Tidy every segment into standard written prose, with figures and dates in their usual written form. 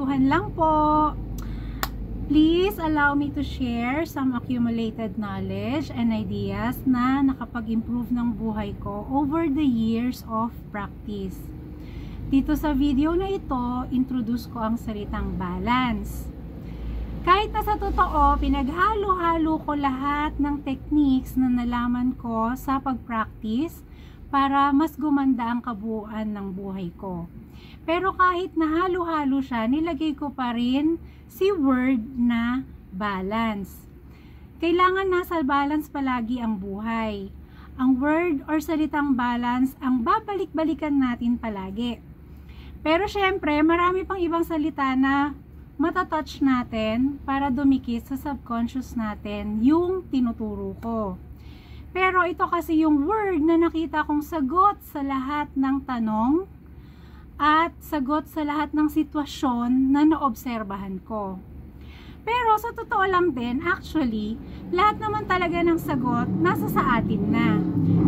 kwentuhan lang po. Please allow me to share some accumulated knowledge and ideas na nakapag-improve ng buhay ko over the years of practice. Dito sa video na ito, introduce ko ang salitang balance. Kahit na sa totoo, pinaghalo-halo ko lahat ng techniques na nalaman ko sa pag-practice para mas gumanda ang kabuuan ng buhay ko. Pero kahit na halo-halo siya, nilagay ko pa rin si word na balance. Kailangan nasa balance palagi ang buhay. Ang word or salitang balance ang babalik-balikan natin palagi. Pero syempre, marami pang ibang salita na matatouch natin para dumikit sa subconscious natin yung tinuturo ko. Pero ito kasi yung word na nakita kong sagot sa lahat ng tanong at sagot sa lahat ng sitwasyon na naobserbahan ko. Pero sa totoo lang din, actually, lahat naman talaga ng sagot nasa sa atin na.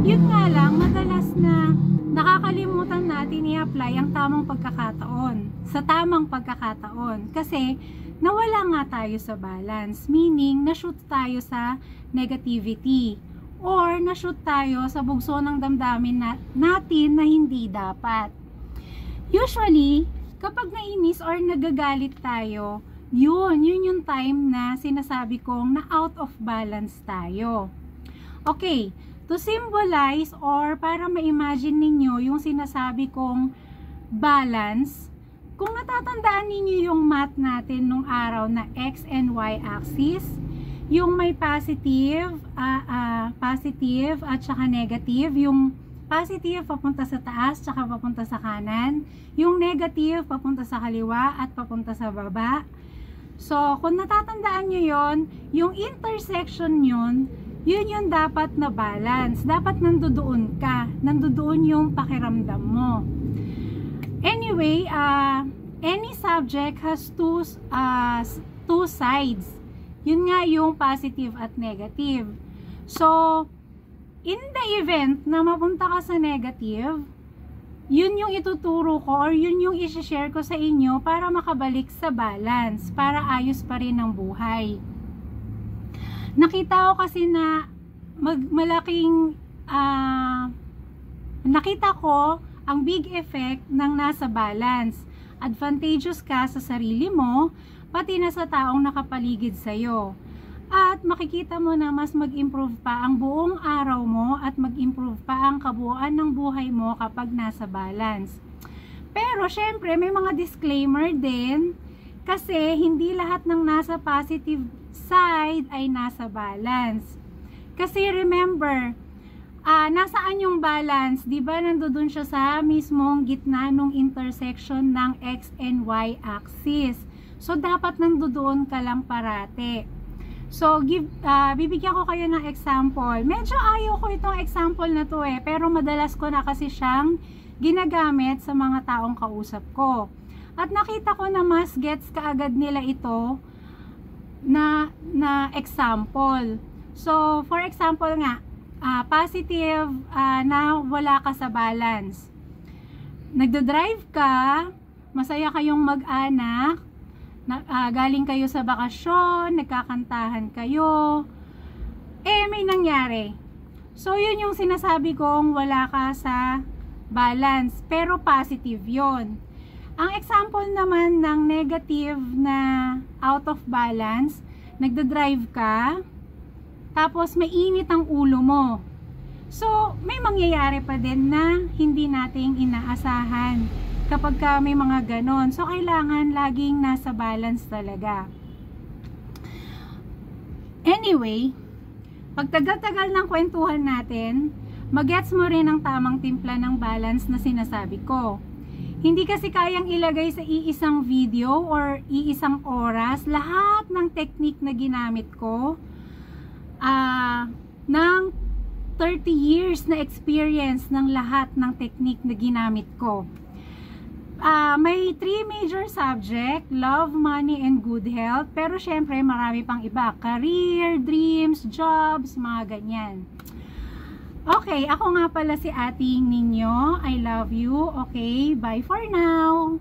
Yun nga lang, madalas na nakakalimutan natin i-apply ang tamang pagkakataon, sa tamang pagkakataon. Kasi nawala nga tayo sa balance, meaning na-shoot tayo sa negativity or na-shoot tayo sa bugso ng damdamin natin na hindi dapat. Usually, kapag nainis or nagagalit tayo, yun yung time na sinasabi kong na out of balance tayo. Okay, to symbolize or para ma-imagine ninyo yung sinasabi kong balance, kung natatandaan ninyo yung math natin nung araw na X and Y axis, yung may positive at saka negative, yung positive papunta sa taas tsaka papunta sa kanan, yung negative papunta sa kaliwa at papunta sa baba. So kung natatandaan nyo yon, yung intersection yun yung dapat na balance, dapat nandoon ka, nandoon yung pakiramdam mo. Anyway, any subject has two sides. Yun nga yung positive at negative. So in the event na mapunta ka sa negative, yun yung ituturo ko or yun yung isi-share ko sa inyo para makabalik sa balance, para ayos pa rin ang buhay. Nakita ko kasi na nakita ko ang big effect ng nasa balance. Advantageous ka sa sarili mo, pati na sa taong nakapaligid sa'yo. At makikita mo na mas mag-improve pa ang buong araw mo at mag-improve pa ang kabuuan ng buhay mo kapag nasa balance. Pero syempre may mga disclaimer din kasi hindi lahat ng nasa positive side ay nasa balance. Kasi remember, nasaan yung balance? Diba nandoon siya sa mismong gitna ng intersection ng X and Y axis. So dapat nandoon ka lang parate. So, bibigyan ko kayo ng example. Medyo ayaw ko itong example na to pero madalas ko na kasi siyang ginagamit sa mga taong kausap ko. At nakita ko na mas gets kaagad nila ito na example. So, for example nga, positive na wala ka sa balance. Nagdadrive ka, masaya kayong mag-anak, galing kayo sa bakasyon, nagkakantahan kayo, may nangyari. So yun yung sinasabi kong wala ka sa balance, pero positive yon. Ang example naman ng negative na out of balance, nagdadrive ka, tapos may init ang ulo mo. So may mangyayari pa din na hindi nating inaasahan kapag may mga ganon. So kailangan laging nasa balance talaga. Anyway, pag tagal-tagal ng kwentuhan natin, magets mo rin ang tamang timpla ng balance na sinasabi ko. Hindi kasi kayang ilagay sa iisang video or iisang oras lahat ng technique na ginamit ko ng 30 years na experience ng lahat ng technique na ginamit ko. May 3 major subject: love, money, and good health. Pero syempre marami pang iba: career, dreams, jobs, mga ganyan. Okay, ako nga pala si ating ninyo. I love you. Okay, bye for now.